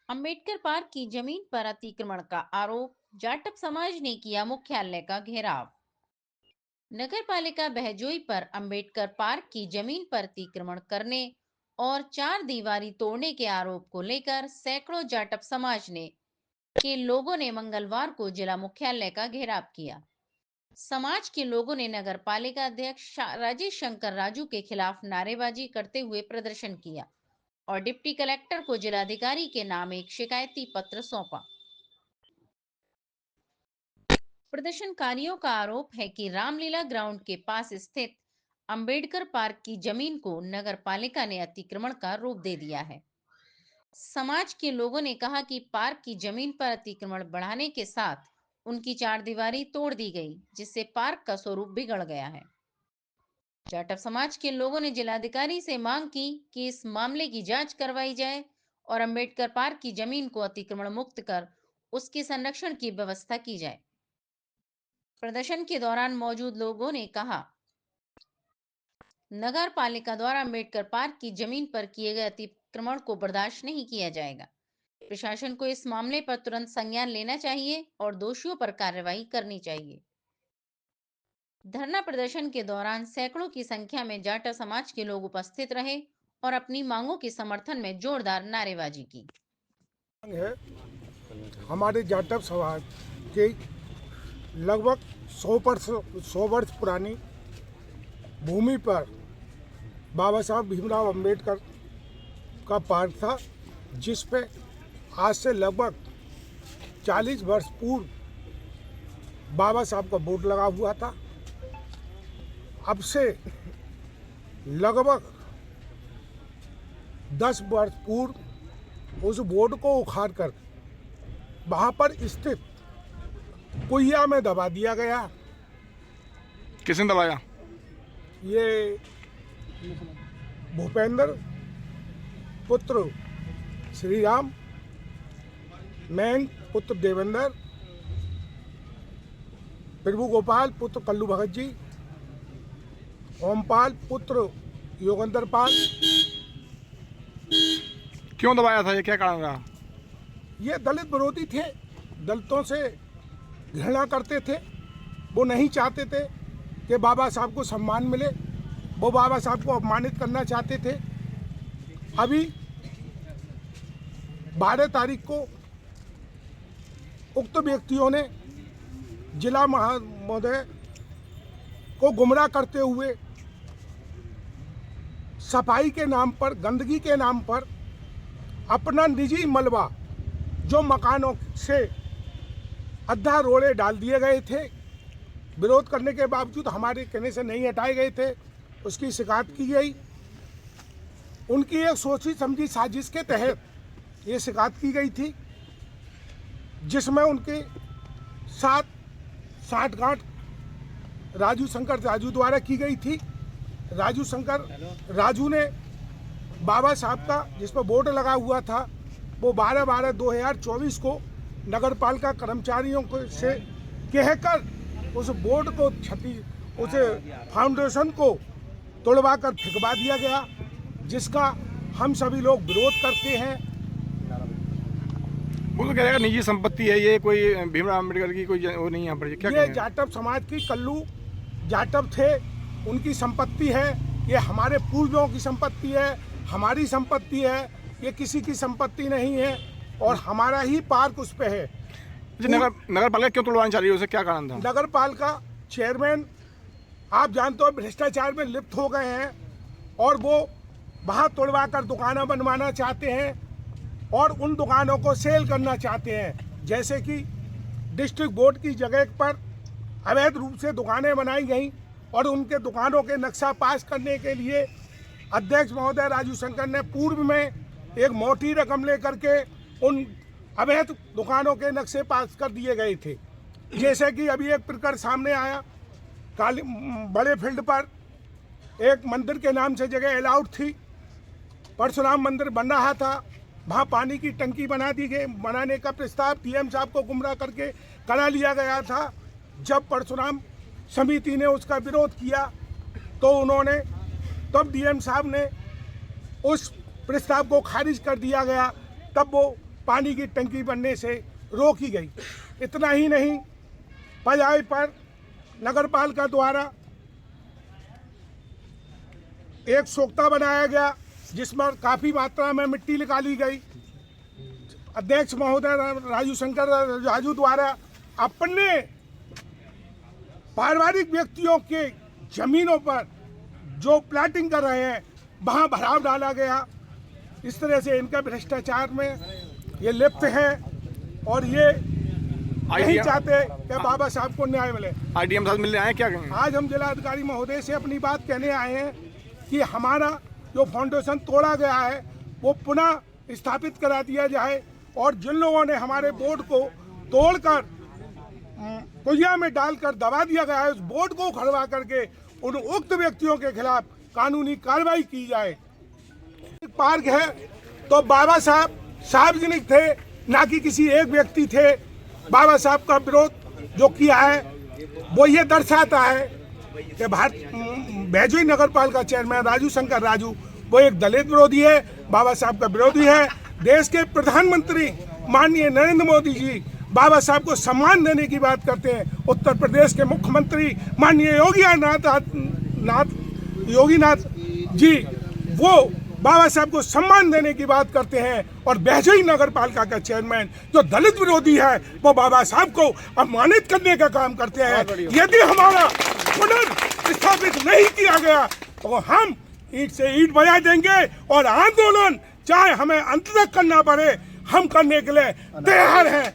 Ambedkar park की जमीन पर अतिक्रमण का आरोप। जाटव समाज ने किया मुख्यालय का घेराव। नगर पालिका बहजोई पर अंबेडकर पार्क की जमीन पर अतिक्रमण करने और चार दीवारी तोड़ने के आरोप को लेकर सैकड़ों जाटव समाज ने के लोगों ने मंगलवार को जिला मुख्यालय का घेराव किया। समाज के लोगों ने नगर पालिका अध्यक्ष राजेश शंकर राजू के खिलाफ नारेबाजी करते हुए प्रदर्शन किया और डिप्टी कलेक्टर को जिलाधिकारी के नाम एक शिकायती पत्र सौंपा। प्रदर्शनकारियों का आरोप है कि रामलीला ग्राउंड के पास स्थित अंबेडकर पार्क की जमीन को नगर पालिका ने अतिक्रमण का रूप दे दिया है। समाज के लोगों ने कहा कि पार्क की जमीन पर अतिक्रमण बढ़ाने के साथ उनकी चार दीवारी तोड़ दी गई, जिससे पार्क का स्वरूप बिगड़ गया है। जाटव समाज के लोगों ने जिलाधिकारी से मांग की कि इस मामले की जांच करवाई जाए और अंबेडकर पार्क की जमीन को अतिक्रमण मुक्त कर उसके संरक्षण की व्यवस्था की जाए। प्रदर्शन के दौरान मौजूद लोगों ने कहा, नगर पालिका द्वारा अंबेडकर पार्क की जमीन पर किए गए अतिक्रमण को बर्दाश्त नहीं किया जाएगा। प्रशासन को इस मामले पर तुरंत संज्ञान लेना चाहिए और दोषियों पर कार्रवाई करनी चाहिए। धरना प्रदर्शन के दौरान सैकड़ों की संख्या में जाटा समाज के लोग उपस्थित रहे और अपनी मांगों के समर्थन में जोरदार नारेबाजी की। है हमारे जाटव समाज के लगभग 100 वर्ष पुरानी भूमि पर बाबा साहब भीमराव अंबेडकर का पार्क था, जिस पे आज से लगभग 40 वर्ष पूर्व बाबा साहब का बोर्ड लगा हुआ था। अब से लगभग 10 वर्ष पूर्व उस बोर्ड को उखाड़ कर वहाँ पर स्थित कुइया में दबा दिया गया। किसने दबाया? ये भूपेंद्र पुत्र श्री राम, मैंग पुत्र देवेंद्र, प्रभु गोपाल पुत्र कल्लू भगत जी, ओमपाल पुत्र योगेंद्र पाल। क्यों दबाया था? ये क्या कारण रहा? ये दलित विरोधी थे, दलितों से घृणा करते थे। वो नहीं चाहते थे कि बाबा साहब को सम्मान मिले, वो बाबा साहब को अपमानित करना चाहते थे। अभी 12 तारीख को उक्त व्यक्तियों ने जिला महोदय को गुमराह करते हुए सफाई के नाम पर, गंदगी के नाम पर अपना निजी मलबा जो मकानों से अद्धा रोड़े डाल दिए गए थे, विरोध करने के बावजूद हमारे कहने से नहीं हटाए गए थे, उसकी शिकायत की गई। उनकी एक सोची समझी साजिश के तहत ये शिकायत की गई थी, जिसमें उनके साथ साठगांठ राजू शंकर राजू द्वारा की गई थी। राजू ने बाबा साहब का जिस पर बोर्ड लगा हुआ था वो 12/12/2024 को नगर पालिका कर्मचारियों को से कहकर उस बोर्ड को उस फाउंडेशन को तोड़वा कर फेंकवा दिया गया, जिसका हम सभी लोग विरोध करते हैं। वो तो कह रहा है निजी संपत्ति है, ये कोई भीमराव अम्बेडकर की कोई वो नहीं है यहाँ पर। क्या ये जाटव समाज की कल्लू जाटव थे, उनकी संपत्ति है। ये हमारे पूर्वजों की संपत्ति है, हमारी संपत्ति है, ये किसी की संपत्ति नहीं है और हमारा ही पार्क उस पे है। नगर पालिका क्यों तोड़वाना चाह रही है? उसे क्या कारण था? नगर पालिका चेयरमैन आप जानते हो भ्रष्टाचार में लिप्त हो गए हैं और वो वहाँ तोड़वा कर दुकानें बनवाना चाहते हैं और उन दुकानों को सेल करना चाहते हैं। जैसे कि डिस्ट्रिक्ट बोर्ड की जगह पर अवैध रूप से दुकानें बनाई गई और उनके दुकानों के नक्शा पास करने के लिए अध्यक्ष महोदय राजू शंकर ने पूर्व में एक मोटी रकम लेकर के उन अवैध दुकानों के नक्शे पास कर दिए गए थे। जैसे कि अभी एक प्रकरण सामने आया, बड़े फील्ड पर एक मंदिर के नाम से जगह अलाउड थी, परशुराम मंदिर बन रहा था, वहाँ पानी की टंकी बना दी गई। बनाने का प्रस्ताव डीएम साहब को गुमराह करके करा लिया गया था। जब परशुराम समिति ने उसका विरोध किया तो उन्होंने तब डीएम साहब ने उस प्रस्ताव को खारिज कर दिया गया। तब वो पानी की टंकी बनने से रोकी गई। इतना ही नहीं, पजाई पर नगरपालिका द्वारा एक सोख्ता बनाया गया जिसमें काफ़ी मात्रा में मिट्टी निकाली गई। अध्यक्ष महोदय राजू शंकर राजू द्वारा अपने पारिवारिक व्यक्तियों के जमीनों पर जो प्लाटिंग कर रहे हैं वहाँ भराव डाला गया। इस तरह से इनका भ्रष्टाचार में ये लिप्त हैं और ये नहीं चाहते कि बाबा साहब को न्याय मिले। आईडीएम साहब मिलने आए क्या कहेंगे? आज हम जिलाधिकारी महोदय से अपनी बात कहने आए हैं कि हमारा जो फाउंडेशन तोड़ा गया है वो पुनः स्थापित करा दिया जाए और जिन लोगों ने हमारे बोर्ड को तोड़कर कुइया में डालकर दबा दिया गया है उस बोर्ड को खड़वा करके उन उक्त व्यक्तियों के खिलाफ कानूनी कार्रवाई की जाए। पार्क है तो बाबा साहब सार्वजनिक थे, ना कि किसी एक व्यक्ति थे। बाबा साहब का विरोध जो किया है वो ये दर्शाता है कि भैजोई नगर पालिका चेयरमैन राजू शंकर राजू वो एक दलित विरोधी है, बाबा साहब का विरोधी है। देश के प्रधानमंत्री माननीय नरेंद्र मोदी जी बाबा साहब को सम्मान देने की बात करते हैं। उत्तर प्रदेश के मुख्यमंत्री माननीय योगीनाथ जी वो बाबा साहब को सम्मान देने की बात करते हैं और भैजोई नगर पालिका का चेयरमैन जो दलित विरोधी है वो बाबा साहब को अपमानित करने का काम करते हैं। यदि हमारा पुनर्स्थापित नहीं किया गया तो हम ईंट से ईंट बजा देंगे और आंदोलन चाहे हमें अंत तक करना पड़े हम करने के लिए तैयार हैं।